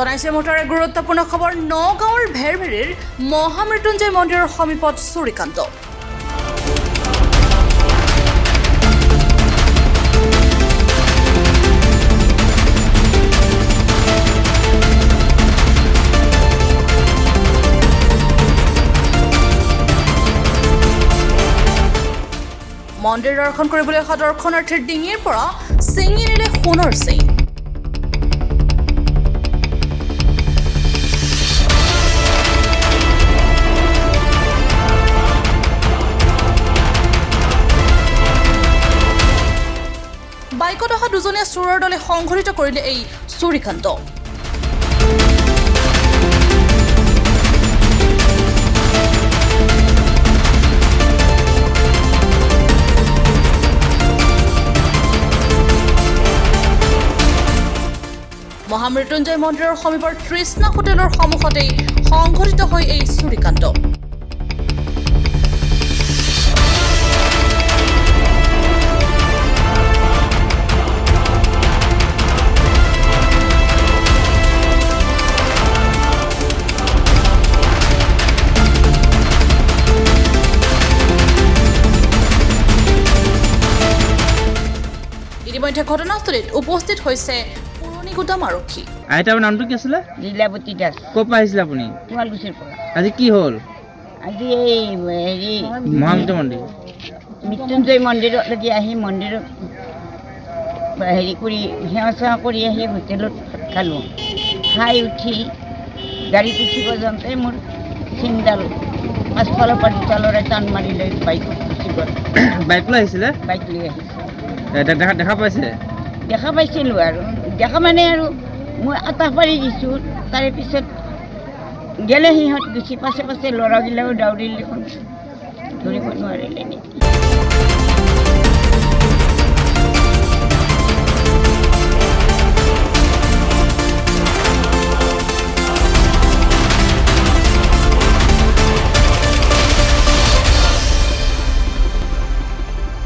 জনাইছে মটৰে গুৰুত্বপূৰ্ণ খবৰ নগাঁৱৰ ভেৰভেৰীৰ মহামৃত্যুঞ্জয় মন্দিৰৰ সমীপত চুৰিকাণ্ড মন্দিৰ দৰ্শন কৰিবলৈ অহা দৰ্শনাৰ্থীৰ ডিঙিৰ পৰা ছিঙি নিলে সোণৰ চেইন বাইকত অহা দুজনীয়া চোৰৰ দলে সংঘটিত কৰিলে এই চুৰিকাণ্ড মহামৃত্যুঞ্জয় মন্দিৰৰ সমীপৰ তৃষ্ণা হোটেলৰ সন্মুখতেই সংঘটিত হয় এই চুৰিকাণ্ড ইতিমধ্যে ঘটনাস্থলীত উপস্থিত হৈছে পুৰণিগুদাম আৰক্ষী আইতাৰ নামটো কি আছিলে লীলাৱতী দাস ক'ৰ পৰা আহিছিলে আপুনি শুৱালকুছিৰ পৰা আজি কি হ'ল আজি এই হেৰি মহামৃত্যু মন্দিৰ মৃত্যুঞ্জয় মন্দিৰলৈকে আহি মন্দিৰত হেৰি কৰি সেৱা চেৱা কৰি আহি হোটেলত ভাত খালোঁ খাই উঠি গাড়ীত উঠিব যাওঁতে মোৰ চিনডাল পাছফালৰ পৰা দুটা ল'ৰাই টান মাৰিলে বাইকত গুচি গ'ল বাইক লৈ আহিছিলে বাইক লৈ আহিছে দেখা পাইছে দেখা পাইছিলোঁ আৰু দেখা মানে আৰু মই আটা পাৰি দিছোঁ তাৰে পিছত গেলে সিহঁত গুচি পাছে পাছে ল'ৰাবিলাকেও দাউৰিলে দেখোন ধৰিব নোৱাৰিলে নেকি